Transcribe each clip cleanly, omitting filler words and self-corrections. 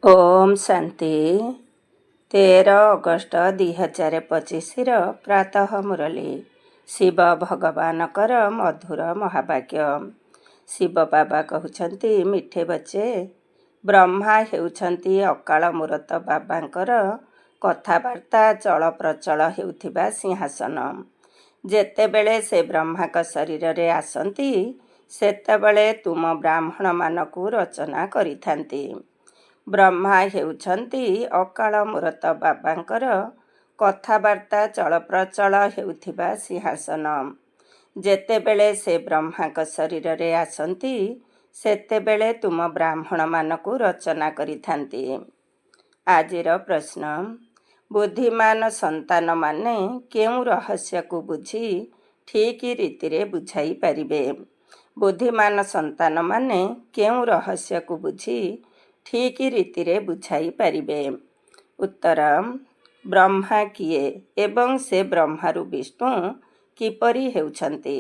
ଓମ୍ ଶାନ୍ତି। 13 August 2025 ପ୍ରାତଃ ମୁରଲୀ। ଶିବ ଭଗବାନଙ୍କର ମଧୁର ମହାବାକ୍ୟ। ଶିବ ବାବା କହୁଛନ୍ତି, ମିଠେ ବଚେ। ବ୍ରହ୍ମା ହେଉଛନ୍ତି ଅକାଳ ମୂରତ ବାବାଙ୍କର କଥାବାର୍ତ୍ତା ଚଳପ୍ରଚଳ ହେଉଥିବା ସିଂହାସନ। ଯେତେବେଳେ ସେ ବ୍ରହ୍ମାଙ୍କ ଶରୀରରେ ଆସନ୍ତି, ସେତେବେଳେ ତୁମ ବ୍ରାହ୍ମଣମାନଙ୍କୁ ରଚନା କରିଥାନ୍ତି। ବ୍ରହ୍ମା ହେଉଛନ୍ତି ଅକାଳ ମୂରତ ବାବାଙ୍କର କଥାବାର୍ତ୍ତା ଚଳପ୍ରଚଳ ହେଉଥିବା ସିଂହାସନ। ଯେତେବେଳେ ସେ ବ୍ରହ୍ମାଙ୍କ ଶରୀରରେ ଆସନ୍ତି, ସେତେବେଳେ ତୁମ ବ୍ରାହ୍ମଣମାନଙ୍କୁ ରଚନା କରିଥାନ୍ତି। ଆଜିର ପ୍ରଶ୍ନ, ବୁଦ୍ଧିମାନ ସନ୍ତାନମାନେ କେଉଁ ରହସ୍ୟକୁ ବୁଝି ଠିକ୍ ରୀତିରେ ବୁଝାଇ ପାରିବେ? ବୁଦ୍ଧିମାନ ସନ୍ତାନମାନେ କେଉଁ ରହସ୍ୟକୁ ବୁଝି ଠିକ୍ ରୀତିରେ ବୁଝାଇ ପାରିବେ? ଉତ୍ତର, ବ୍ରହ୍ମା କିଏ ଏବଂ ସେ ବ୍ରହ୍ମାରୁ ବିଷ୍ଣୁ କିପରି ହେଉଛନ୍ତି?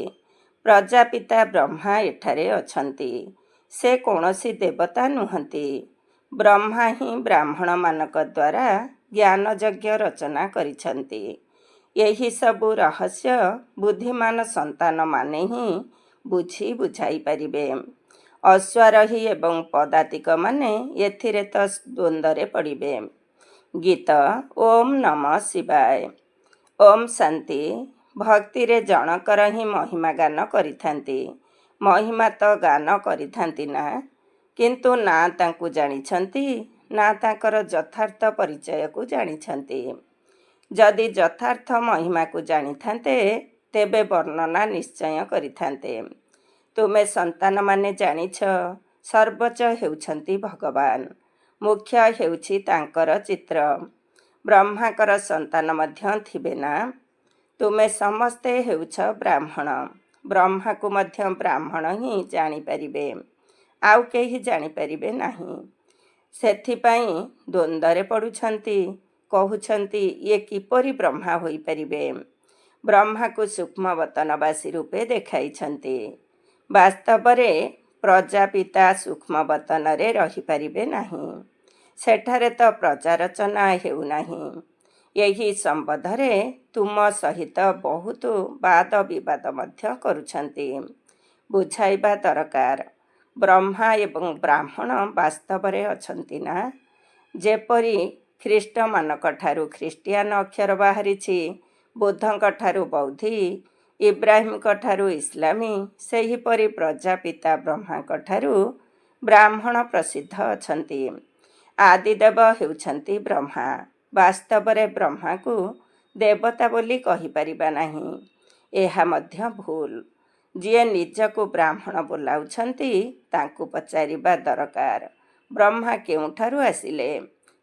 ପ୍ରଜାପିତା ବ୍ରହ୍ମା ଏଠାରେ ଅଛନ୍ତି। ସେ କୌଣସି ଦେବତା ନୁହନ୍ତି। ବ୍ରହ୍ମା ହିଁ ବ୍ରାହ୍ମଣମାନଙ୍କ ଦ୍ୱାରା ଜ୍ଞାନଯଜ୍ଞ ରଚନା କରିଛନ୍ତି। ଏହି ସବୁ ରହସ୍ୟ ବୁଦ୍ଧିମାନ ସନ୍ତାନମାନେ ହିଁ ବୁଝି ବୁଝାଇ ପାରିବେ। ଅଶ୍ୱାରୋହୀ ଏବଂ ପଦାତିକମାନେ ଏଥିରେ ତ ଦ୍ୱନ୍ଦ୍ୱରେ ପଡ଼ିବେ। ଗୀତ। ଓମ୍ ନମଃ ଶିବାୟ। ଓମ୍ ଶାନ୍ତି। ଭକ୍ତିରେ ଜଣକର ହିଁ ମହିମା ଗାନ କରିଥାନ୍ତି। ମହିମା ତ ଗାନ କରିଥାନ୍ତି ନା, କିନ୍ତୁ ନା ତାଙ୍କୁ ଜାଣିଛନ୍ତି, ନା ତାଙ୍କର ଯଥାର୍ଥ ପରିଚୟକୁ ଜାଣିଛନ୍ତି। ଯଦି ଯଥାର୍ଥ ମହିମାକୁ ଜାଣିଥାନ୍ତେ, ତେବେ ବର୍ଣ୍ଣନା ନିଶ୍ଚୟ କରିଥାନ୍ତେ। ତୁମେ ସନ୍ତାନମାନେ ଜାଣିଛ, ସର୍ବୋଚ୍ଚ ହେଉଛନ୍ତି ଭଗବାନ, ମୁଖ୍ୟ ହେଉଛି ତାଙ୍କର ଚିତ୍ର। ବ୍ରହ୍ମାଙ୍କର ସନ୍ତାନ ମଧ୍ୟ ଥିବେ ନା? ତୁମେ ସମସ୍ତେ ହେଉଛ ବ୍ରାହ୍ମଣ। ବ୍ରହ୍ମାକୁ ମଧ୍ୟ ବ୍ରାହ୍ମଣ ହିଁ ଜାଣିପାରିବେ, ଆଉ କେହି ଜାଣିପାରିବେ ନାହିଁ। ସେଥିପାଇଁ ଦ୍ୱନ୍ଦ୍ୱରେ ପଡ଼ୁଛନ୍ତି। କହୁଛନ୍ତି, ଇଏ କିପରି ବ୍ରହ୍ମା ହୋଇପାରିବେ? ବ୍ରହ୍ମାକୁ ସୂକ୍ଷ୍ମବତନବାସୀ ରୂପେ ଦେଖାଇଛନ୍ତି। ବାସ୍ତବରେ ପ୍ରଜାପିତା ସୂକ୍ଷ୍ମବତନରେ ରହିପାରିବେ ନାହିଁ। ସେଠାରେ ତ ପ୍ରଜା ରଚନା ହେଉନାହିଁ। ଏହି ସମ୍ବନ୍ଧରେ ତୁମ ସହିତ ବହୁତ ବାଦ ବିବାଦ ମଧ୍ୟ କରୁଛନ୍ତି। ବୁଝାଇବା ଦରକାର, ବ୍ରହ୍ମା ଏବଂ ବ୍ରାହ୍ମଣ ବାସ୍ତବରେ ଅଛନ୍ତି ନା? ଯେପରି ଖ୍ରୀଷ୍ଟମାନଙ୍କଠାରୁ ଖ୍ରୀଷ୍ଟିଆନ ଅକ୍ଷର ବାହାରିଛି, ବୁଦ୍ଧଙ୍କଠାରୁ ବୌଦ୍ଧୀ, ଇବ୍ରାହିମଙ୍କଠାରୁ ଇସଲାମୀ, ସେହିପରି ପ୍ରଜାପିତା ବ୍ରହ୍ମାଙ୍କଠାରୁ ବ୍ରାହ୍ମଣ ପ୍ରସିଦ୍ଧ ଅଛନ୍ତି। ଆଦିଦେବ ହେଉଛନ୍ତି ବ୍ରହ୍ମା। ବାସ୍ତବରେ ବ୍ରହ୍ମାକୁ ଦେବତା ବୋଲି କହିପାରିବା ନାହିଁ। ଏହା ମଧ୍ୟ ଭୁଲ। ଯିଏ ନିଜକୁ ବ୍ରାହ୍ମଣ ବୋଲାଉଛନ୍ତି, ତାଙ୍କୁ ପଚାରିବା ଦରକାର, ବ୍ରହ୍ମା କେଉଁଠାରୁ ଆସିଲେ?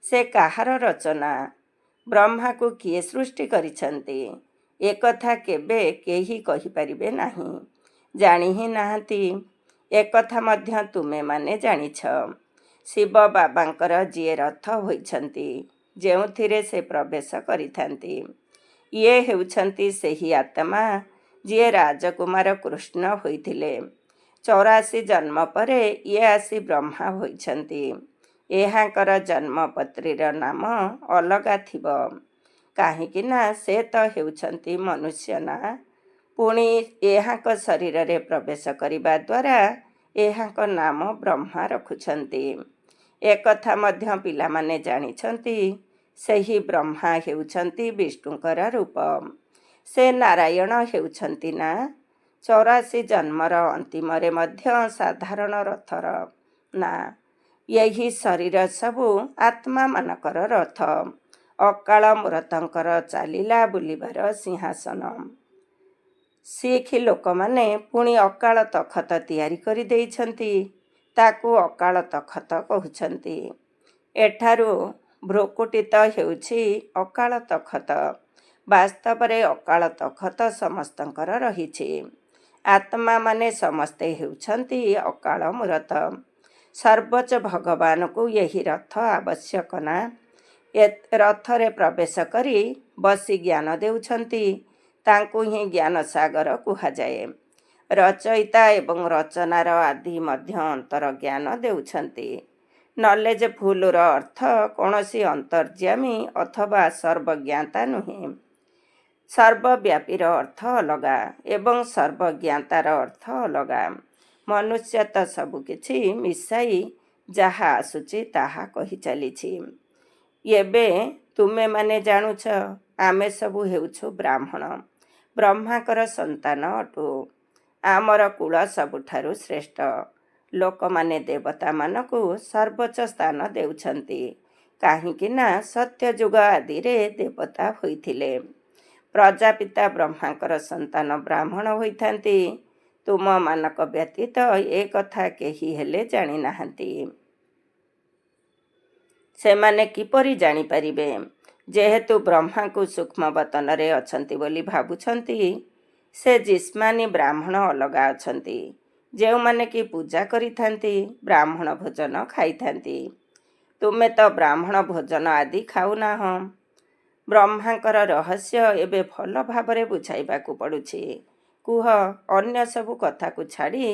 ସେ କାହାର ରଚନା? ବ୍ରହ୍ମାକୁ କିଏ ସୃଷ୍ଟି କରିଛନ୍ତି? ଏକଥା କେବେ କେହି କହିପାରିବେ ନାହିଁ। ଜାଣି ହିଁ ନାହାନ୍ତି। ଏକଥା ମଧ୍ୟ ତୁମେମାନେ ଜାଣିଛ। ଶିବ ବାବାଙ୍କର ଯିଏ ରଥ ହୋଇଛନ୍ତି, ଯେଉଁଥିରେ ସେ ପ୍ରବେଶ କରିଥାନ୍ତି, ଇଏ ହେଉଛନ୍ତି ସେହି ଆତ୍ମା ଯିଏ ରାଜକୁମାର କୃଷ୍ଣ ହୋଇଥିଲେ। 84 ଜନ୍ମ ପରେ ଇଏ ଆସି ବ୍ରହ୍ମା ହୋଇଛନ୍ତି। ଏହାଙ୍କର ଜନ୍ମପତ୍ରୀର ନାମ ଅଲଗା ଥିବ, କାହିଁକି ନା ସେ ତ ହେଉଛନ୍ତି ମନୁଷ୍ୟ ନା। ପୁଣି ଏହାଙ୍କ ଶରୀରରେ ପ୍ରବେଶ କରିବା ଦ୍ୱାରା ଏହାଙ୍କ ନାମ ବ୍ରହ୍ମା ରଖୁଛନ୍ତି। ଏକଥା ମଧ୍ୟ ପିଲାମାନେ ଜାଣିଛନ୍ତି। ସେହି ବ୍ରହ୍ମା ହେଉଛନ୍ତି ବିଷ୍ଣୁଙ୍କର ରୂପ। ସେ ନାରାୟଣ ହେଉଛନ୍ତି ନା? 84 ଜନ୍ମର ଅନ୍ତିମରେ ମଧ୍ୟ ସାଧାରଣ ରଥର ନା। ଏହି ଶରୀର ସବୁ ଆତ୍ମାମାନଙ୍କର ରଥ, ଅକାଳ ମୂରତଙ୍କର ଚାଲିଲା ବୁଲିବାର ସିଂହାସନ। ଶିଖ ଲୋକମାନେ ପୁଣି ଅକାଳ ତଖତ ତିଆରି କରିଦେଇଛନ୍ତି। ତାକୁ ଅକାଳ ତଖତ କହୁଛନ୍ତି। ଏଠାରୁ ଭ୍ରୁକୁଟିତ ହେଉଛି ଅକାଳ ତଖତ। ବାସ୍ତବରେ ଅକାଳ ତଖତ ସମସ୍ତଙ୍କର ରହିଛି। ଆତ୍ମାମାନେ ସମସ୍ତେ ହେଉଛନ୍ତି ଅକାଳ ମୂରତ। ସର୍ବୋଚ୍ଚ ଭଗବାନଙ୍କୁ ଏହି ରଥ ଆବଶ୍ୟକ ନା? ରଥରେ ପ୍ରବେଶ କରି ବସି ଜ୍ଞାନ ଦେଉଛନ୍ତି। ତାଙ୍କୁ ହିଁ ଜ୍ଞାନ ସାଗର କୁହାଯାଏ। ରଚୟିତା ଏବଂ ରଚନାର ଆଦି ମଧ୍ୟ ଅନ୍ତର ଜ୍ଞାନ ଦେଉଛନ୍ତି। ନଲେଜ ଫୁଲର ଅର୍ଥ କୌଣସି ଅନ୍ତର୍ଯ୍ୟାମୀ ଅଥବା ସର୍ବଜ୍ଞାତା ନୁହେଁ। ସର୍ବବ୍ୟାପୀର ଅର୍ଥ ଅଲଗା ଏବଂ ସର୍ବଜ୍ଞାତାର ଅର୍ଥ ଅଲଗା। ମନୁଷ୍ୟ ତ ସବୁକିଛି ମିଶାଇ ଯାହା ଆସୁଛି ତାହା କହି ଚାଲିଛି। ଏବେ ତୁମେମାନେ ଜାଣୁଛ ଆମେ ସବୁ ହେଉଛୁ ବ୍ରାହ୍ମଣ, ବ୍ରହ୍ମାଙ୍କର ସନ୍ତାନ ଅଟୁ। ଆମର କୁଳ ସବୁଠାରୁ ଶ୍ରେଷ୍ଠ। ଲୋକମାନେ ଦେବତାମାନଙ୍କୁ ସର୍ବୋଚ୍ଚ ସ୍ଥାନ ଦେଉଛନ୍ତି, କାହିଁକି ନା ସତ୍ୟଯୁଗ ଆଦିରେ ଦେବତା ହୋଇଥିଲେ। ପ୍ରଜାପିତା ବ୍ରହ୍ମାଙ୍କର ସନ୍ତାନ ବ୍ରାହ୍ମଣ ହୋଇଥାନ୍ତି। ତୁମମାନଙ୍କ ବ୍ୟତୀତ ଏ କଥା କେହି ହେଲେ ଜାଣିନାହାନ୍ତି। ସେମାନେ କିପରି ଜାଣିପାରିବେ? ଯେହେତୁ ବ୍ରହ୍ମାଙ୍କୁ ସୂକ୍ଷ୍ମବତନରେ ଅଛନ୍ତି ବୋଲି ଭାବୁଛନ୍ତି, ସେ ଜିସ୍ମାନି ବ୍ରାହ୍ମଣ ଅଲଗା ଅଛନ୍ତି, ଯେଉଁମାନେ କି ପୂଜା କରିଥାନ୍ତି, ବ୍ରାହ୍ମଣ ଭୋଜନ ଖାଇଥାନ୍ତି। ତୁମେ ତ ବ୍ରାହ୍ମଣ ଭୋଜନ ଆଦି ଖାଉନାହଁ। ବ୍ରହ୍ମାଙ୍କର ରହସ୍ୟ ଏବେ ଭଲ ଭାବରେ ବୁଝାଇବାକୁ ପଡ଼ୁଛି। କୁହ, ଅନ୍ୟ ସବୁ କଥାକୁ ଛାଡ଼ି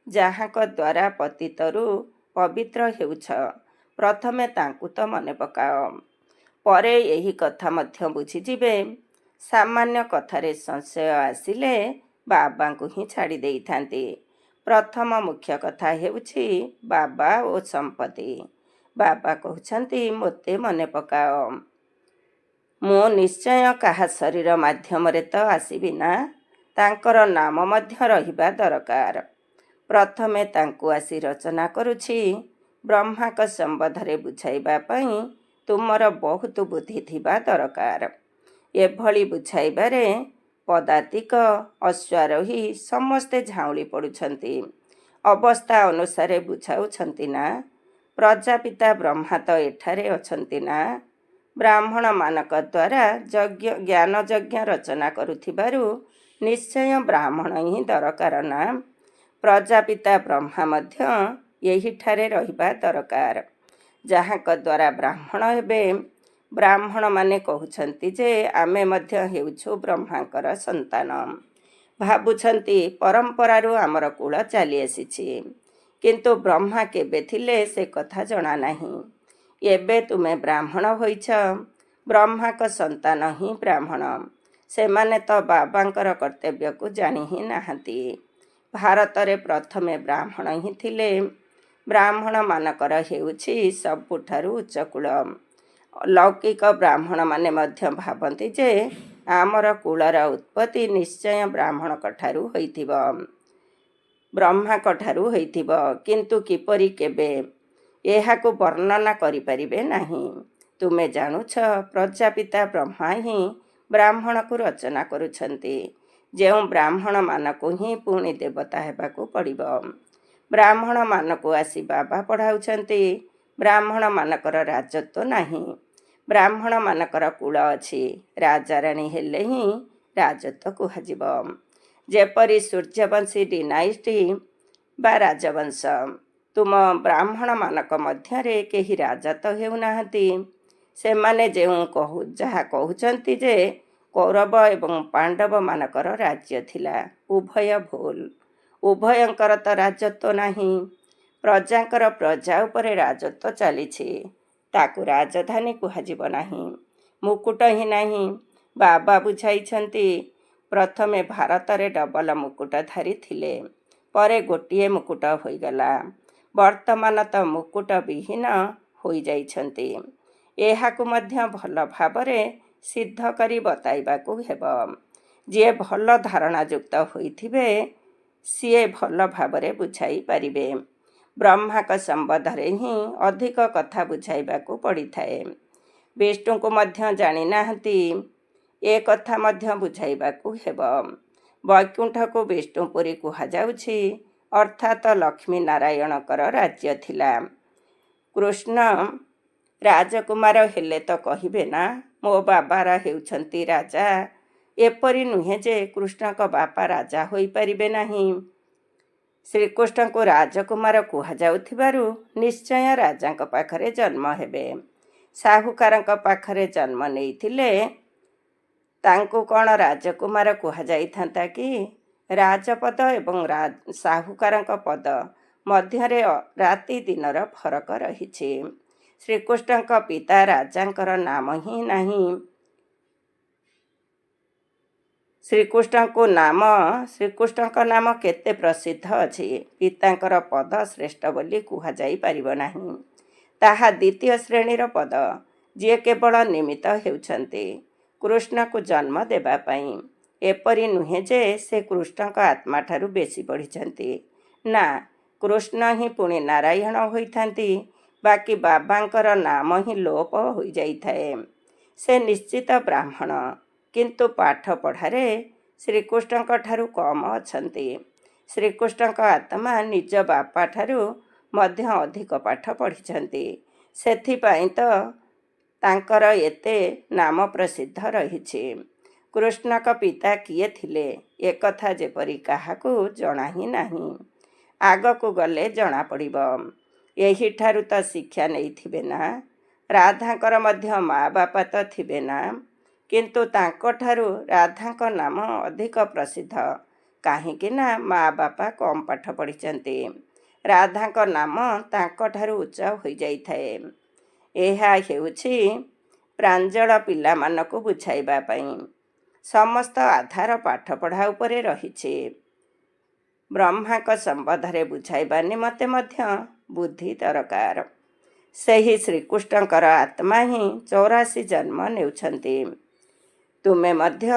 ଯାହାଙ୍କ ଦ୍ୱାରା ପତିତରୁ ପବିତ୍ର ହେଉଛ, ପ୍ରଥମେ ତାଙ୍କୁ ତ ମନେ ପକାଅ, ପରେ ଏହି କଥା ମଧ୍ୟ ବୁଝିଯିବେ। ସାମାନ୍ୟ କଥାରେ ସଂଶୟ ଆସିଲେ ବାବାଙ୍କୁ ହିଁ ଛାଡ଼ି ଦେଇଥାନ୍ତି। ପ୍ରଥମ ମୁଖ୍ୟ କଥା ହେଉଛି ବାବା ଓ ସମ୍ପତ୍ତି। ବାବା କହୁଛନ୍ତି, ମୋତେ ମନେ ପକାଅ। ମୁଁ ନିଶ୍ଚୟ କାହା ଶରୀର ମାଧ୍ୟମରେ ତ ଆସିବି ନା, ତାଙ୍କର ନାମ ମଧ୍ୟ ରହିବା ଦରକାର। ପ୍ରଥମେ ତାଙ୍କୁ ଆସି ରଚନା କରୁଛି। ବ୍ରହ୍ମାଙ୍କ ସମ୍ବନ୍ଧରେ ବୁଝାଇବା ପାଇଁ ତୁମର ବହୁତ ବୁଦ୍ଧି ଥିବା ଦରକାର। ଏଭଳି ବୁଝାଇବାରେ ପଦାତିକ, ଅଶ୍ୱାରୋହୀ ସମସ୍ତେ ଝାଉଁଳି ପଡ଼ୁଛନ୍ତି। ଅବସ୍ଥା ଅନୁସାରେ ବୁଝାଉଛନ୍ତି ନା? ପ୍ରଜାପିତା ବ୍ରହ୍ମା ତ ଏଠାରେ ଅଛନ୍ତି ନା? ବ୍ରାହ୍ମଣମାନଙ୍କ ଦ୍ୱାରା ଜ୍ଞାନ ଯଜ୍ଞ ରଚନା କରୁଥିବାରୁ ନିଶ୍ଚୟ ବ୍ରାହ୍ମଣ ହିଁ ଦରକାର ନା? ପ୍ରଜାପିତା ବ୍ରହ୍ମା ମଧ୍ୟ ଏହିଠାରେ ରହିବା ଦରକାର, ଯାହାଙ୍କ ଦ୍ୱାରା ବ୍ରାହ୍ମଣ ହେବେ। ବ୍ରାହ୍ମଣମାନେ କହୁଛନ୍ତି ଯେ ଆମେ ମଧ୍ୟ ହେଉଛୁ ବ୍ରହ୍ମାଙ୍କର ସନ୍ତାନ। ଭାବୁଛନ୍ତି ପରମ୍ପରାରୁ ଆମର କୁଳ ଚାଲି ଆସିଛି, କିନ୍ତୁ ବ୍ରହ୍ମା କେବେ ଥିଲେ ସେ କଥା ଜଣା ନାହିଁ। ଏବେ ତୁମେ ବ୍ରାହ୍ମଣ ହୋଇଛ। ବ୍ରହ୍ମାଙ୍କ ସନ୍ତାନ ହିଁ ବ୍ରାହ୍ମଣ। ସେମାନେ ତ ବାବାଙ୍କର କର୍ତ୍ତବ୍ୟକୁ ଜାଣି ହିଁ ନାହାନ୍ତି। ଭାରତରେ ପ୍ରଥମେ ବ୍ରାହ୍ମଣ ହିଁ ଥିଲେ। ବ୍ରାହ୍ମଣମାନଙ୍କର ହେଉଛି ସବୁଠାରୁ ଉଚ୍ଚ କୁଳ। ଲୌକିକ ବ୍ରାହ୍ମଣମାନେ ମଧ୍ୟ ଭାବନ୍ତି ଯେ ଆମର କୁଳର ଉତ୍ପତ୍ତି ନିଶ୍ଚୟ ବ୍ରାହ୍ମଣଙ୍କଠାରୁ ହୋଇଥିବ, ବ୍ରହ୍ମାଙ୍କଠାରୁ ହୋଇଥିବ, କିନ୍ତୁ କିପରି, କେବେ, ଏହାକୁ ବର୍ଣ୍ଣନା କରିପାରିବେ ନାହିଁ। ତୁମେ ଜାଣୁଛ ପ୍ରଜାପିତା ବ୍ରହ୍ମା ହିଁ ବ୍ରାହ୍ମଣକୁ ରଚନା କରୁଛନ୍ତି, ଯେଉଁ ବ୍ରାହ୍ମଣମାନଙ୍କୁ ହିଁ ପୁଣି ଦେବତା ହେବାକୁ ପଡ଼ିବ। ବ୍ରାହ୍ମଣମାନଙ୍କୁ ଆସି ବାବା ପଢ଼ାଉଛନ୍ତି। ବ୍ରାହ୍ମଣମାନଙ୍କର ରାଜତ୍ୱ ନାହିଁ। ବ୍ରାହ୍ମଣମାନଙ୍କର କୁଳ ଅଛି। ରାଜାରାଣୀ ହେଲେ ହିଁ ରାଜତ୍ୱ କୁହାଯିବ। ଯେପରି ସୂର୍ଯ୍ୟବଂଶୀ ଡିନାଇଷ୍ଟି ବା ରାଜବଂଶ। ତୁମ ବ୍ରାହ୍ମଣମାନଙ୍କ ମଧ୍ୟରେ କେହି ରାଜା ତ ହେଉନାହାନ୍ତି। ସେମାନେ ଯାହା କହୁଛନ୍ତି ଯେ କୌରବ ଏବଂ ପାଣ୍ଡବମାନଙ୍କର ରାଜ୍ୟ ଥିଲା, ଉଭୟ ଭୁଲ। ଉଭୟଙ୍କର ତ ରାଜତ୍ୱ ନାହିଁ। ପ୍ରଜାଙ୍କର ପ୍ରଜା ଉପରେ ରାଜତ୍ୱ ଚାଲିଛି, ତାକୁ ରାଜଧାନୀ କୁହାଯିବ ନାହିଁ। ମୁକୁଟ ହିଁ ନାହିଁ। ବାବା ବୁଝାଇଛନ୍ତି, ପ୍ରଥମେ ଭାରତରେ ଡବଲ ମୁକୁଟଧାରୀ ଥିଲେ, ପରେ ଗୋଟିଏ ମୁକୁଟ ହୋଇଗଲା। ବର୍ତ୍ତମାନ ତ ମୁକୁଟ ବିହୀନ ହୋଇଯାଇଛନ୍ତି। ଏହାକୁ ମଧ୍ୟ ଭଲ ଭାବରେ ସିଦ୍ଧ କରି ବତାଇବାକୁ ହେବ। ଯିଏ ଭଲ ଧାରଣାଯୁକ୍ତ ହୋଇଥିବେ, ସିଏ ଭଲ ଭାବରେ ବୁଝାଇ ପାରିବେ। ବ୍ରହ୍ମାଙ୍କ ସମ୍ବନ୍ଧରେ ହିଁ ଅଧିକ କଥା ବୁଝାଇବାକୁ ପଡ଼ିଥାଏ। ବିଷ୍ଣୁଙ୍କୁ ମଧ୍ୟ ଜାଣିନାହାନ୍ତି, ଏ କଥା ମଧ୍ୟ ବୁଝାଇବାକୁ ହେବ। ବୈକୁଣ୍ଠକୁ ବିଷ୍ଣୁପୁରୀ କୁହାଯାଉଛି, ଅର୍ଥାତ୍ ଲକ୍ଷ୍ମୀ ନାରାୟଣଙ୍କର ରାଜ୍ୟ ଥିଲା। କୃଷ୍ଣ ରାଜକୁମାର ହେଲେ ତ କହିବେ ନା, ମୋ ବାବା ହେଉଛନ୍ତି ରାଜା। ଏପରି ନୁହେଁ ଯେ କୃଷ୍ଣଙ୍କ ବାପା ରାଜା ହୋଇପାରିବେ ନାହିଁ। ଶ୍ରୀକୃଷ୍ଣଙ୍କୁ ରାଜକୁମାର କୁହାଯାଉଥିବାରୁ ନିଶ୍ଚୟ ରାଜାଙ୍କ ପାଖରେ ଜନ୍ମ ହେବେ। ସାହୁକାରଙ୍କ ପାଖରେ ଜନ୍ମ ନେଇଥିଲେ ତାଙ୍କୁ କ'ଣ ରାଜକୁମାର କୁହାଯାଇଥାନ୍ତା କି? ରାଜପଦ ଏବଂ ସାହୁକାରଙ୍କ ପଦ ମଧ୍ୟରେ ରାତି ଦିନର ଫରକ ରହିଛି। ଶ୍ରୀକୃଷ୍ଣଙ୍କ ପିତା ରାଜାଙ୍କର ନାମ ହିଁ ନାହିଁ। ଶ୍ରୀକୃଷ୍ଣଙ୍କ ନାମ କେତେ ପ୍ରସିଦ୍ଧ ଅଛି। ପିତାଙ୍କର ପଦ ଶ୍ରେଷ୍ଠ ବୋଲି କୁହାଯାଇ ପାରିବ ନାହିଁ। ତାହା ଦ୍ୱିତୀୟ ଶ୍ରେଣୀର ପଦ। ଯିଏ କେବଳ ନିମିତ୍ତ ହେଉଛନ୍ତି କୃଷ୍ଣକୁ ଜନ୍ମ ଦେବା ପାଇଁ। ଏପରି ନୁହେଁ ଯେ ସେ କୃଷ୍ଣଙ୍କ ଆତ୍ମାଠାରୁ ବେଶୀ ବଢ଼ିଛନ୍ତି। ନା, କୃଷ୍ଣ ହିଁ ପୁଣି ନାରାୟଣ ହୋଇଥାନ୍ତି। ବାକି ବାବାଙ୍କର ନାମ ହିଁ ଲୋପ ହୋଇଯାଇଥାଏ। ସେ ନିଶ୍ଚିତ ବ୍ରାହ୍ମଣ, କିନ୍ତୁ ପାଠ ପଢ଼ାରେ ଶ୍ରୀକୃଷ୍ଣଙ୍କ ଠାରୁ କମ୍ ଅଛନ୍ତି। ଶ୍ରୀକୃଷ୍ଣଙ୍କ ଆତ୍ମା ନିଜ ବାପାଠାରୁ ମଧ୍ୟ ଅଧିକ ପାଠ ପଢ଼ିଛନ୍ତି। ସେଥିପାଇଁ ତ ତାଙ୍କର ଏତେ ନାମ ପ୍ରସିଦ୍ଧ ରହିଛି। କୃଷ୍ଣଙ୍କ ପିତା କିଏ ଥିଲେ ଏକଥା ଯେପରି କାହାକୁ ଜଣା ହିଁ ନାହିଁ। ଆଗକୁ ଗଲେ ଜଣାପଡ଼ିବ। ଏହିଠାରୁ ତ ଶିକ୍ଷା ନେଇଥିବେ ନା। ରାଧାଙ୍କର ମଧ୍ୟ ମା ବାପା ତ ଥିବେ ନା। କିନ୍ତୁ ତାଙ୍କଠାରୁ ରାଧାଙ୍କ ନାମ ଅଧିକ ପ୍ରସିଦ୍ଧ। କାହିଁକି ନା ମା ବାପା କମ୍ ପାଠ ପଢ଼ିଛନ୍ତି। ରାଧାଙ୍କ ନାମ ତାଙ୍କଠାରୁ ଉଚ୍ଚ ହୋଇଯାଇଥାଏ। ଏହା ହେଉଛି ପ୍ରାଞ୍ଜଳ ପିଲାମାନଙ୍କୁ ବୁଝାଇବା ପାଇଁ। ସମସ୍ତ ଆଧାର ପାଠପଢ଼ା ଉପରେ ରହିଛି। ବ୍ରହ୍ମାଙ୍କ ସମ୍ବନ୍ଧରେ ବୁଝାଇବା ନିମନ୍ତେ ମଧ୍ୟ ବୁଦ୍ଧି ଦରକାର। ସେହି ଶ୍ରୀକୃଷ୍ଣଙ୍କର ଆତ୍ମା ହିଁ 84 ଜନ୍ମ ନେଉଛନ୍ତି। ତୁମେ ମଧ୍ୟ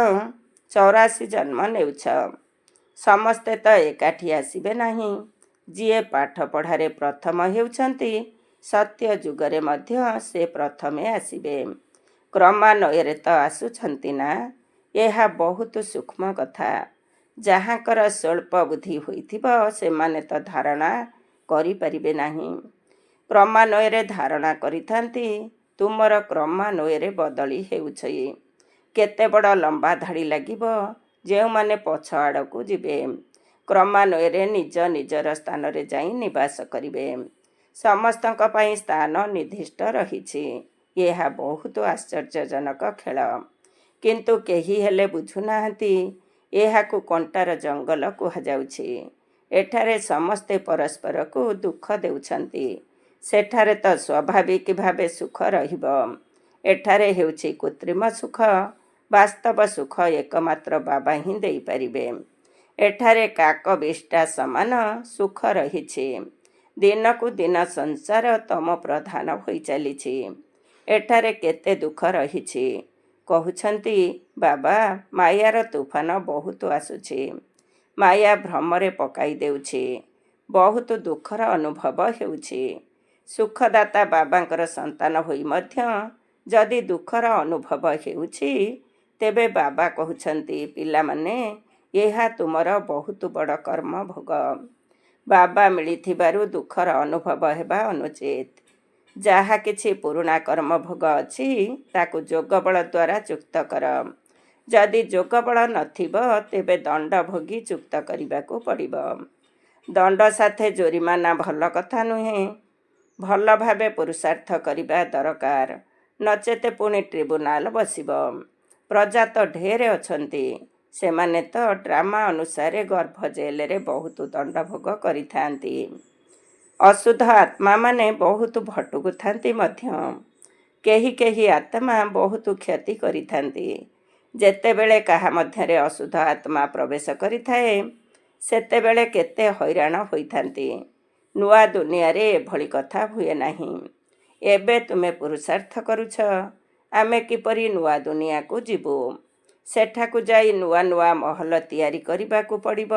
84 ଜନ୍ମ ନେଉଛ। ସମସ୍ତେ ତ ଏକାଠି ଆସିବେ ନାହିଁ। ଯିଏ ପାଠ ପଢ଼ାରେ ପ୍ରଥମ ହେଉଛନ୍ତି, ସତ୍ୟ ଯୁଗରେ ମଧ୍ୟ ସେ ପ୍ରଥମେ ଆସିବେ। କ୍ରମାନ୍ୱୟରେ ତ ଆସୁଛନ୍ତି ନା। ଏହା ବହୁତ ସୂକ୍ଷ୍ମ କଥା। ଯାହାଙ୍କର ସ୍ୱଳ୍ପ ବୁଦ୍ଧି ହୋଇଥିବ ସେମାନେ ତ ଧାରଣା କରିପାରିବେ ନାହିଁ। କ୍ରମାନ୍ୱୟରେ ଧାରଣା କରିଥାନ୍ତି। ତୁମର କ୍ରମାନ୍ୱୟରେ ବଦଳି ହେଉଛି। କେତେ ବଡ଼ ଲମ୍ବା ଧାଡ଼ି ଲାଗିବ। ଯେଉଁମାନେ ପଛ ଆଡ଼କୁ ଯିବେ କ୍ରମାନ୍ୱୟରେ ନିଜ ନିଜର ସ୍ଥାନରେ ଯାଇ ନିବାସ କରିବେ। ସମସ୍ତଙ୍କ ପାଇଁ ସ୍ଥାନ ନିର୍ଦ୍ଦିଷ୍ଟ ରହିଛି। ଏହା ବହୁତ ଆଶ୍ଚର୍ଯ୍ୟଜନକ ଖେଳ। କିନ୍ତୁ କେହି ହେଲେ ବୁଝୁନାହାନ୍ତି। ଏହାକୁ କଣ୍ଟାର ଜଙ୍ଗଲ କୁହାଯାଉଛି। ଏଠାରେ ସମସ୍ତେ ପରସ୍ପରକୁ ଦୁଃଖ ଦେଉଛନ୍ତି। ସେଠାରେ ତ ସ୍ୱାଭାବିକ ଭାବେ ସୁଖ ରହିବ। ଏଠାରେ ହେଉଛି କୃତ୍ରିମ ସୁଖ। ବାସ୍ତବ ସୁଖ ଏକମାତ୍ର ବାବା ହିଁ ଦେଇପାରିବେ। ଏଠାରେ କାକ ବିଷ୍ଠା ସମାନ ସୁଖ ରହିଛି। ଦିନକୁ ଦିନ ସଂସାର ତମ ପ୍ରଧାନ ହୋଇ ଚାଲିଛି। ଏଠାରେ କେତେ ଦୁଃଖ ରହିଛି। କହୁଛନ୍ତି ବାବା, ମାୟାର ତୁଫାନ ବହୁତ ଆସୁଛି। ମାୟା ଭ୍ରମରେ ପକାଇ ଦେଉଛି। ବହୁତ ଦୁଃଖର ଅନୁଭବ ହେଉଛି। ସୁଖଦାତା ବାବାଙ୍କର ସନ୍ତାନ ହୋଇ ମଧ୍ୟ ଯଦି ଦୁଃଖର ଅନୁଭବ ହେଉଛି, ତେବେ ବାବା କହୁଛନ୍ତି ପିଲାମାନେ, ଏହା ତୁମର ବହୁତ ବଡ଼ କର୍ମ ଭୋଗ। ବାବା ମିଳିଥିବାରୁ ଦୁଃଖର ଅନୁଭବ ହେବା ଅନୁଚିତ। ଯାହା କିଛି ପୁରୁଣା କର୍ମ ଭୋଗ ଅଛି ତାକୁ ଯୋଗବଳ ଦ୍ୱାରା ଚୁକ୍ତ କର। ଯଦି ଯୋଗବଳ ନଥିବ ତେବେ ଦଣ୍ଡ ଭୋଗୀ ଚୁକ୍ତ କରିବାକୁ ପଡ଼ିବ। ଦଣ୍ଡ ସାଥେ ଜୋରିମାନା ଭଲ କଥା ନୁହେଁ। ଭଲ ଭାବେ ପୁରୁଷାର୍ଥ କରିବା ଦରକାର। ନଚେତ ପୁଣି ଟ୍ରିବ୍ୟୁନାଲ ବସିବ। ପ୍ରଜା ତ ଢେର ଅଛନ୍ତି। ସେମାନେ ତ ଡ୍ରାମା ଅନୁସାରେ ଗର୍ଭ ଜେଲରେ ବହୁତ ଦଣ୍ଡ ଭୋଗ କରିଥାନ୍ତି। ଅଶୁଦ୍ଧ ଆତ୍ମାମାନେ ବହୁତ ଭଟକୁଥାନ୍ତି ମଧ୍ୟ। କେହି କେହି ଆତ୍ମା ବହୁତ କ୍ଷତି କରିଥାନ୍ତି। ଯେତେବେଳେ କାହା ମଧ୍ୟରେ ଅଶୁଦ୍ଧ ଆତ୍ମା ପ୍ରବେଶ କରିଥାଏ, ସେତେବେଳେ କେତେ ହଇରାଣ ହୋଇଥାନ୍ତି। ନୂଆ ଦୁନିଆରେ ଏଭଳି କଥା ହୁଏ ନାହିଁ। ଏବେ ତୁମେ ପୁରୁଷାର୍ଥ କରୁଛ। ଆମେ କିପରି ନୂଆ ଦୁନିଆକୁ ଯିବୁ? ସେଠାକୁ ଯାଇ ନୂଆ ନୂଆ ମହଲ ତିଆରି କରିବାକୁ ପଡ଼ିବ।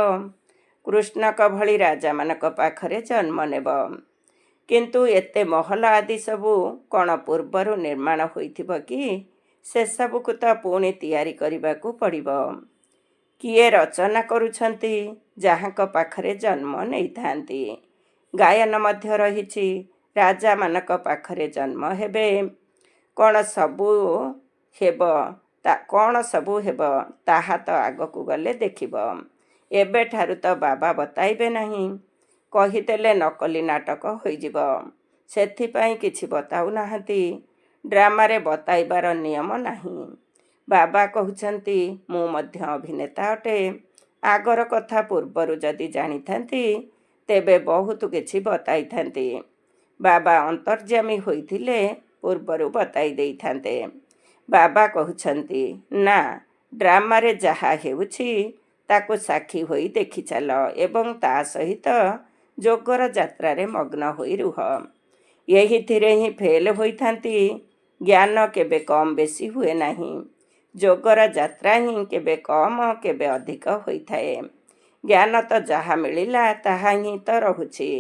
କୃଷ୍ଣଙ୍କ ଭଳି ରାଜାମାନଙ୍କ ପାଖରେ ଜନ୍ମ ନେବ। କିନ୍ତୁ ଏତେ ମହଲ ଆଦି ସବୁ କ'ଣ ପୂର୍ବରୁ ନିର୍ମାଣ ହୋଇଥିବ କି? ସେସବୁକୁ ତ ପୁଣି ତିଆରି କରିବାକୁ ପଡ଼ିବ। କିଏ ରଚନା କରୁଛନ୍ତି? ଯାହାଙ୍କ ପାଖରେ ଜନ୍ମ ନେଇଥାନ୍ତି। ଗାୟନ ମଧ୍ୟ ରହିଛି। ରାଜାମାନଙ୍କ ପାଖରେ ଜନ୍ମ ହେବେ। କ'ଣ ସବୁ ହେବ ତାହା ତ ଆଗକୁ ଗଲେ ଦେଖିବ। ଏବେଠାରୁ ତ ବାବା ବତାଇବେ ନାହିଁ। କହିଦେଲେ ନକଲି ନାଟକ ହୋଇଯିବ। ସେଥିପାଇଁ କିଛି ବତାଉ ନାହାନ୍ତି। ଡ୍ରାମାରେ ବତାଇବାର ନିୟମ ନାହିଁ। ବାବା କହୁଛନ୍ତି ମୁଁ ମଧ୍ୟ ଅଭିନେତା ଅଟେ। ଆଗର କଥା ପୂର୍ବରୁ ଯଦି ଜାଣିଥାନ୍ତି ତେବେ ବହୁତ କିଛି ବତାଇଥାନ୍ତି। ବାବା ଅନ୍ତର୍ଯାମୀ ହୋଇଥିଲେ ପୂର୍ବରୁ ବତାଇ ଦେଇଥାନ୍ତେ। ବାବା କହୁଛନ୍ତି, ନା, ଡ୍ରାମାରେ ଯାହା ହେଉଛି ତାକୁ ସାକ୍ଷୀ ହୋଇ ଦେଖିଚାଲ ଏବଂ ତା ସହିତ ଯୋଗର ଯାତ୍ରାରେ ମଗ୍ନ ହୋଇ ରୁହ। ଏହିଥିରେ ହିଁ ଫେଲ୍ ହୋଇଥାନ୍ତି। ଜ୍ଞାନ କେବେ କମ୍ ବେଶୀ ହୁଏ ନାହିଁ। ଯୋଗର ଯାତ୍ରା ହିଁ କେବେ କମ୍ କେବେ ଅଧିକ ହୋଇଥାଏ। ଜ୍ଞାନ ତ ଯାହା ମିଳିଲା ତାହା ହିଁ ତ ରହୁଛି।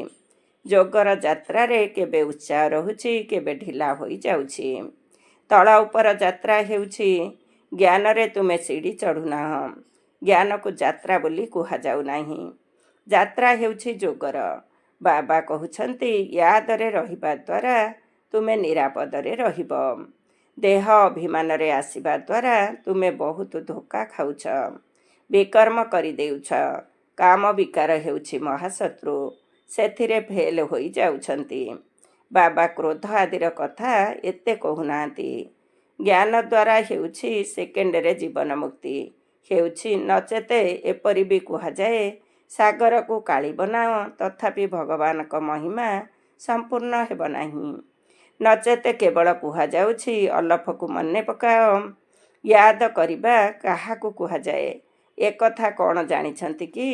ଯୋଗର ଯାତ୍ରାରେ କେବେ ଉତ୍ସାହ ରହୁଛି, କେବେ ଢିଲା ହୋଇଯାଉଛି। ତଳ ଉପର ଯାତ୍ରା ହେଉଛି। ଜ୍ଞାନରେ ତୁମେ ସିଡ଼ି ଚଢ଼ୁନାହଁ। ଜ୍ଞାନକୁ ଯାତ୍ରା ବୋଲି କୁହାଯାଉ ନାହିଁ। ଯାତ୍ରା ହେଉଛି ଯୋଗର। ବାବା କହୁଛନ୍ତି, ୟାଦରେ ରହିବା ଦ୍ୱାରା ତୁମେ ନିରାପଦରେ ରହିବ। ଦେହ ଅଭିମାନରେ ଆସିବା ଦ୍ୱାରା ତୁମେ ବହୁତ ଧୋକା ଖାଉଛ, ବିକର୍ମ କରିଦେଉଛ। କାମ ବିକାର ହେଉଛି ମହାଶତ୍ରୁ, ସେଥିରେ ଫେଲ୍ ହୋଇଯାଉଛନ୍ତି। ବାବା କ୍ରୋଧ ଆଦିର କଥା ଏତେ କହୁନାହାନ୍ତି। ଜ୍ଞାନ ଦ୍ୱାରା ହେଉଛି ସେକେଣ୍ଡରେ ଜୀବନ ମୁକ୍ତି ହେଉଛି। ନଚେତ ଏପରି ବି କୁହାଯାଏ, ସାଗରକୁ କାଳି ବନାଅ ତଥାପି ଭଗବାନଙ୍କ ମହିମା ସମ୍ପୂର୍ଣ୍ଣ ହେବ ନାହିଁ। ନଚେତ କେବଳ କୁହାଯାଉଛି ଅଲଫକୁ ମନେ ପକାଅ। ୟାଦ କରିବା କାହାକୁ କୁହାଯାଏ, ଏକଥା କ'ଣ ଜାଣିଛନ୍ତି କି?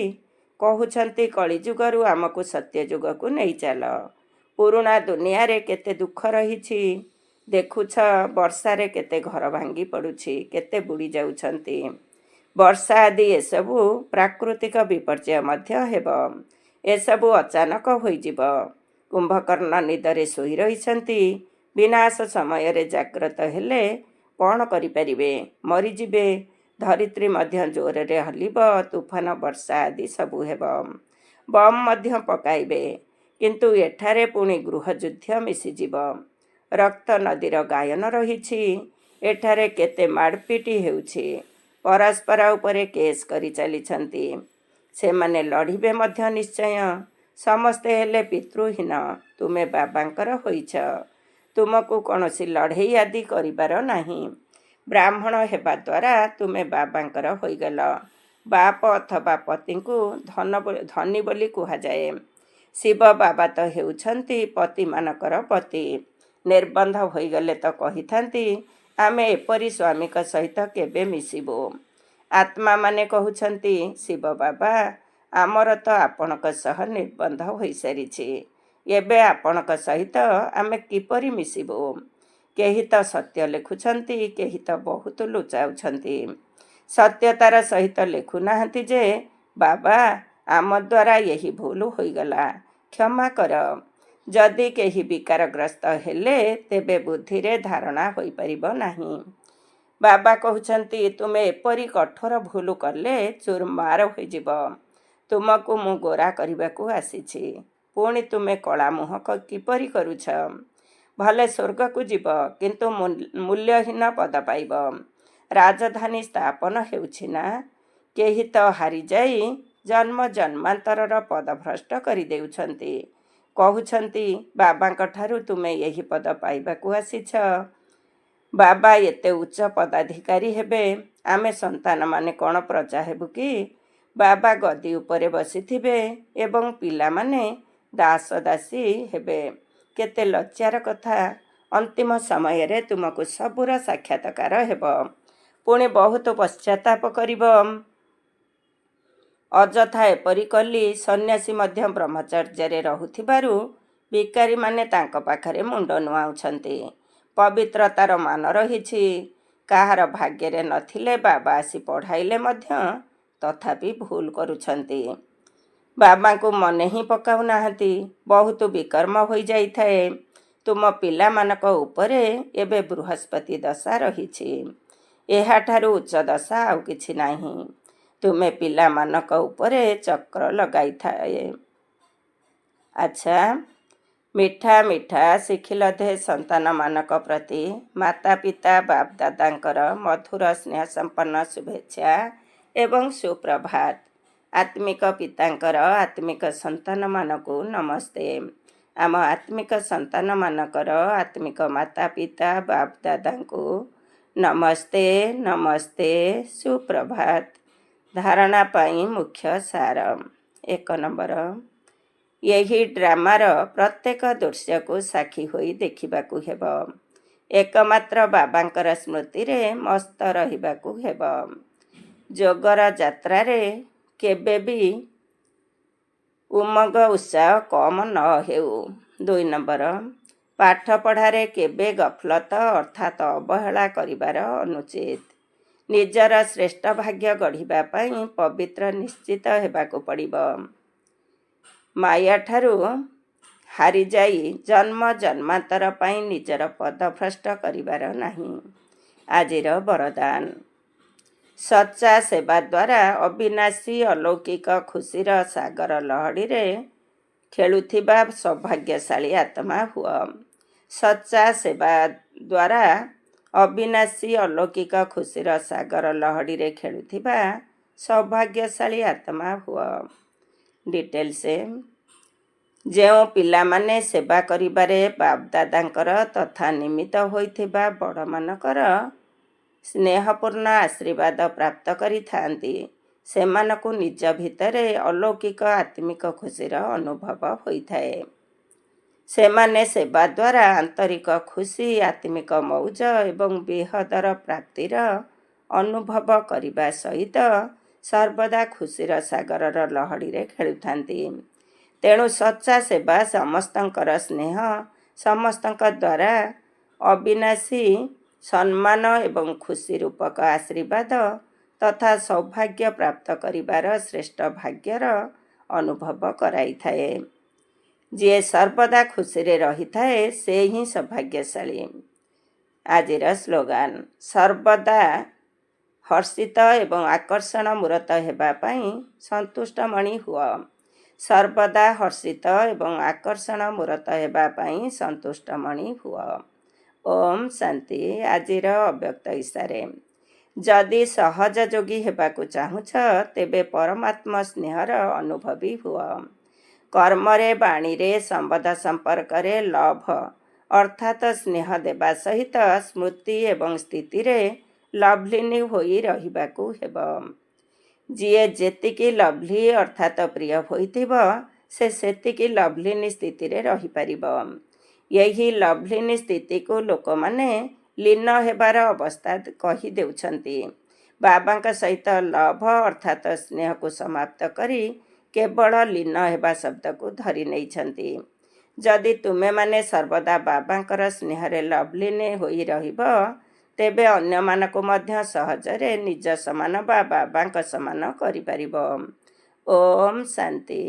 କହୁଛନ୍ତି କଳିଯୁଗରୁ ଆମକୁ ସତ୍ୟଯୁଗକୁ ନେଇ ଚାଲ। ପୁରୁଣା ଦୁନିଆରେ କେତେ ଦୁଃଖ ରହିଛି। ଦେଖୁଛ, ବର୍ଷାରେ କେତେ ଘର ଭାଙ୍ଗି ପଡ଼ୁଛି, କେତେ ବୁଡ଼ି ଯାଉଛନ୍ତି। ବର୍ଷା ଆଦି ଏସବୁ ପ୍ରାକୃତିକ ବିପର୍ଯ୍ୟୟ ମଧ୍ୟ ହେବ। ଏସବୁ ଅଚାନକ ହୋଇଯିବ। କୁମ୍ଭକର୍ଣ୍ଣ ନିଦରେ ଶୋଇ ରହିଛନ୍ତି। ବିନାଶ ସମୟରେ ଜାଗ୍ରତ ହେଲେ କ'ଣ କରିପାରିବେ? ମରିଯିବେ। ଧରିତ୍ରୀ ମଧ୍ୟ ଜୋରରେ ହଲିବ। ତୁଫାନ ବର୍ଷା ଆଦି ସବୁ ହେବ। ବମ୍ ମଧ୍ୟ ପକାଇବେ। କିନ୍ତୁ ଏଠାରେ ପୁଣି ଗୃହଯୁଦ୍ଧ ମିଶିଯିବ। ରକ୍ତ ନଦୀର ଗାୟନ ରହିଛି। ଏଠାରେ କେତେ ମାଡ଼ପିଟ ହେଉଛି। ପରସ୍ପର ଉପରେ କେସ୍ କରି ଚାଲିଛନ୍ତି। ସେମାନେ ଲଢ଼ିବେ ମଧ୍ୟ ନିଶ୍ଚୟ। ସମସ୍ତେ ହେଲେ ପିତୃହୀନ। ତୁମେ ବାବାଙ୍କର ହୋଇଛ। ତୁମକୁ କୌଣସି ଲଢ଼େଇ ଆଦି କରିବାର ନାହିଁ। ବ୍ରାହ୍ମଣ ହେବା ଦ୍ୱାରା ତୁମେ ବାବାଙ୍କର ହୋଇଗଲ। ବାପ ଅଥବା ପତିଙ୍କୁ ଧନୀ ବୋଲି କୁହାଯାଏ। ଶିବ ବାବା ତ ହେଉଛନ୍ତି ପତିମାନଙ୍କର ପତି। ନିର୍ବନ୍ଧ ହୋଇଗଲେ ତ କହିଥାନ୍ତି, ଆମେ ଏପରି ସ୍ୱାମୀଙ୍କ ସହିତ କେବେ ମିଶିବୁ। ଆତ୍ମାମାନେ କହୁଛନ୍ତି, ଶିବ ବାବା, ଆମର ତ ଆପଣଙ୍କ ସହ ନିର୍ବନ୍ଧ ହୋଇସାରିଛି। ଏବେ ଆପଣଙ୍କ ସହିତ ଆମେ କିପରି ମିଶିବୁ? କେହି ତ ସତ୍ୟ ଲେଖୁଛନ୍ତି, କେହି ତ ବହୁତ ଲୁଚାଉଛନ୍ତି। ସତ୍ୟତାର ସହିତ ଲେଖୁନାହାନ୍ତି ଯେ, ବାବା, ଆମ ଦ୍ୱାରା ଏହି ଭୁଲ ହୋଇଗଲା, କ୍ଷମା କର। ଯଦି କେହି ବିକାରଗ୍ରସ୍ତ ହେଲେ ତେବେ ବୁଦ୍ଧିରେ ଧାରଣା ହୋଇପାରିବ ନାହିଁ। ବାବା କହୁଛନ୍ତି, ତୁମେ ଏପରି କଠୋର ଭୁଲ କଲେ ଚୁରମାର ହୋଇଯିବ। ତୁମକୁ ମୁଁ ଗୋରା କରିବାକୁ ଆସିଛି, ପୁଣି ତୁମେ କଳା ମୁହଁ କିପରି କରୁଛ? ଭଲେ ସ୍ୱର୍ଗକୁ ଯିବ, କିନ୍ତୁ ମୂଲ୍ୟହୀନ ପଦ ପାଇବ। ରାଜଧାନୀ ସ୍ଥାପନ ହେଉଛି ନା? କେହି ତ ହାରିଯାଇ ଜନ୍ମ ଜନ୍ମାନ୍ତରର ପଦଭ୍ରଷ୍ଟ କରିଦେଉଛନ୍ତି। କହୁଛନ୍ତି, ବାବାଙ୍କ ଠାରୁ ତୁମେ ଏହି ପଦ ପାଇବାକୁ ଆସିଛ। ବାବା ଏତେ ଉଚ୍ଚ ପଦାଧିକାରୀ ହେବେ, ଆମେ ସନ୍ତାନମାନେ କ'ଣ ପ୍ରଜା ହେବୁ କି? ବାବା ଗଦି ଉପରେ ବସିଥିବେ ଏବଂ ପିଲାମାନେ ଦାସ ଦାସୀ ହେବେ। କେତେ ଲଜ୍ଜାର କଥା। ଅନ୍ତିମ ସମୟରେ ତୁମକୁ ସବୁର ସାକ୍ଷାତକାର ହେବ। ପୁଣି ବହୁତ ପଶ୍ଚାତାପ କରିବ। ଅଯଥା ଏପରି କଲି। ସନ୍ନ୍ୟାସୀ ମଧ୍ୟ ବ୍ରହ୍ମଚର୍ଯ୍ୟରେ ରହୁଥିବାରୁ ଭିକାରୀମାନେ ତାଙ୍କ ପାଖରେ ମୁଣ୍ଡ ନୁଆଉଛନ୍ତି। ପବିତ୍ରତାର ମାନ ରହିଛି। କାହାର ଭାଗ୍ୟରେ ନଥିଲେ ବାବା ଆସି ପଢ଼ାଇଲେ ମଧ୍ୟ ତଥାପି ଭୁଲ କରୁଛନ୍ତି। ବାବାଙ୍କୁ ମନେ ହିଁ ପକାଉନାହାନ୍ତି। ବହୁତ ବିକର୍ମ ହୋଇଯାଇଥାଏ। ତୁମ ପିଲାମାନଙ୍କ ଉପରେ ଏବେ ବୃହସ୍ପତି ଦଶା ରହିଛି। ଏହାଠାରୁ ଉଚ୍ଚ ଦଶା ଆଉ କିଛି ନାହିଁ। ତୁମେ ପିଲାମାନଙ୍କ ଉପରେ ଚକ୍ର ଲଗାଇଥାଏ। ଆଚ୍ଛା, ମିଠା ମିଠା ଶିଖିଲଧେ ସନ୍ତାନମାନଙ୍କ ପ୍ରତି ମାତା ପିତା ବାପ ଦାଦାଙ୍କର ମଧୁର ସ୍ନେହ ସମ୍ପନ୍ନ ଶୁଭେଚ୍ଛା ଏବଂ ସୁପ୍ରଭାତ। ଆତ୍ମିକ ପିତାଙ୍କର ଆତ୍ମିକ ସନ୍ତାନମାନଙ୍କୁ ନମସ୍ତେ। ଆମ ଆତ୍ମିକ ସନ୍ତାନମାନଙ୍କର ଆତ୍ମିକ ମାତା ପିତା ବାପ ଦାଦାଙ୍କୁ ନମସ୍ତେ ନମସ୍ତେ, ସୁପ୍ରଭାତ। ଧାରଣା ପାଇଁ ମୁଖ୍ୟ ସାର। 1 ନମ୍ବର, ଏହି ଡ୍ରାମାର ପ୍ରତ୍ୟେକ ଦୃଶ୍ୟକୁ ସାକ୍ଷୀ ହୋଇ ଦେଖିବାକୁ ହେବ। ଏକମାତ୍ର ବାବାଙ୍କର ସ୍ମୃତିରେ ମସ୍ତ ରହିବାକୁ ହେବ। ଯୋଗର ଯାତ୍ରାରେ କେବେ ବି ଉମଙ୍ଗ ଉତ୍ସାହ କମ୍ ନ ହେଉ। 2 ନମ୍ବର, ପାଠପଢ଼ାରେ କେବେ ଗଫଲତ ଅର୍ଥାତ୍ ଅବହେଳା କରିବାର ଅନୁଚିତ। ନିଜର ଶ୍ରେଷ୍ଠ ଭାଗ୍ୟ ଗଢ଼ିବା ପାଇଁ ପବିତ୍ର ନିଶ୍ଚିତ ହେବାକୁ ପଡ଼ିବ। ମାୟାଠାରୁ ହାରିଯାଇ ଜନ୍ମ ଜନ୍ମାନ୍ତର ପାଇଁ ନିଜର ପଦଭ୍ରଷ୍ଟ କରିବାର ନାହିଁ। ଆଜିର ବରଦାନ। ସଚ୍ଚା ସେବା ଦ୍ୱାରା ଅବିନାଶୀ ଅଲୌକିକ ଖୁସିର ସାଗର ଲହଡ଼ିରେ ଖେଳୁଥିବା ସୌଭାଗ୍ୟଶାଳୀ ଆତ୍ମା ହୁଅ। ସଚ୍ଚା ସେବା ଦ୍ୱାରା ଅବିନାଶୀ ଅଲୌକିକ ଖୁସିର ସାଗର ଲହଡ଼ିରେ ଖେଳୁଥିବା ସୌଭାଗ୍ୟଶାଳୀ ଆତ୍ମା ହୁଅ। ଡିଟେଲ୍ସ। ଯେଉଁ ପିଲାମାନେ ସେବା କରିବାରେ ବାପଦାଦାଙ୍କର ତଥା ନିମିତ୍ତ ହୋଇଥିବା ବଡ଼ମାନଙ୍କର ସ୍ନେହପୂର୍ଣ୍ଣ ଆଶୀର୍ବାଦ ପ୍ରାପ୍ତ କରିଥାନ୍ତି, ସେମାନଙ୍କୁ ନିଜ ଭିତରେ ଅଲୌକିକ ଆତ୍ମିକ ଖୁସିର ଅନୁଭବ ହୋଇଥାଏ। ସେମାନେ ସେବା ଦ୍ୱାରା ଆନ୍ତରିକ ଖୁସି, ଆତ୍ମିକ ମଉଜ ଏବଂ ବିହଦର ପ୍ରାପ୍ତିର ଅନୁଭବ କରିବା ସହିତ ସର୍ବଦା ଖୁସିର ସାଗରର ଲହଡ଼ିରେ ଖେଳୁଥାନ୍ତି। ତେଣୁ ସଚ୍ଚା ସେବା ସମସ୍ତଙ୍କର ସ୍ନେହ, ସମସ୍ତଙ୍କ ଦ୍ୱାରା ଅବିନାଶୀ ସମ୍ମାନ ଏବଂ ଖୁସି ରୂପକ ଆଶୀର୍ବାଦ ତଥା ସୌଭାଗ୍ୟ ପ୍ରାପ୍ତ କରିବାର ଶ୍ରେଷ୍ଠ ଭାଗ୍ୟର ଅନୁଭବ କରାଇଥାଏ। ଯିଏ ସର୍ବଦା ଖୁସିରେ ରହିଥାଏ ସେ ହିଁ ସୌଭାଗ୍ୟଶାଳୀ। ଆଜିର ସ୍ଲୋଗାନ। ସର୍ବଦା ହର୍ଷିତ ଏବଂ ଆକର୍ଷଣ ମୂରତ ହେବା ପାଇଁ ସନ୍ତୁଷ୍ଟମଣି ହୁଅ। ସର୍ବଦା ହର୍ଷିତ ଏବଂ ଆକର୍ଷଣ ମୂରତ ହେବା ପାଇଁ ସନ୍ତୁଷ୍ଟମଣି ହୁଅ। ଓମ୍ ଶାନ୍ତି। ଆଜିର ଅବ୍ୟକ୍ତ ଇଶାରେ। ଯଦି ସହଜ ଯୋଗୀ ହେବାକୁ ଚାହୁଁଛ, ତେବେ ପରମାତ୍ମା ସ୍ନେହର ଅନୁଭବୀ ହୁଅ। କର୍ମରେ, ବାଣୀରେ, ସମ୍ବନ୍ଧ ସମ୍ପର୍କରେ ଲଭ ଅର୍ଥାତ୍ ସ୍ନେହ ଦେବା ସହିତ ସ୍ମୃତି ଏବଂ ସ୍ଥିତିରେ ଲଭ୍ଲିନୀ ହୋଇ ରହିବାକୁ ହେବ। ଯିଏ ଯେତିକି ଲଭ୍ଲି ଅର୍ଥାତ୍ ପ୍ରିୟ ହୋଇଥିବ, ସେ ସେତିକି ଲଭ୍ଲିନୀ ସ୍ଥିତିରେ ରହିପାରିବ। ଏହି ଲଭ୍ଲିନୀ ସ୍ଥିତିକୁ ଲୋକମାନେ ଲୀନ ହେବାର ଅବସ୍ଥା କହି ଦେଉଛନ୍ତି। ବାବାଙ୍କ ସହିତ ଲଭ ଅର୍ଥାତ୍ ସ୍ନେହକୁ ସମାପ୍ତ କରି କେବଳ ଲୀନ ହେବା ଶବ୍ଦକୁ ଧରି ନେଇଛନ୍ତି। ଯଦି ତୁମେମାନେ ସର୍ବଦା ବାବାଙ୍କର ସ୍ନେହରେ ଲଭ୍ଲିନୀ ହୋଇ ରହିବ, ତେବେ ଅନ୍ୟମାନଙ୍କୁ ମଧ୍ୟ ସହଜରେ ନିଜ ସମାନ ବା ବାବାଙ୍କ ସମାନ କରିପାରିବ। ଓମ୍ ଶାନ୍ତି।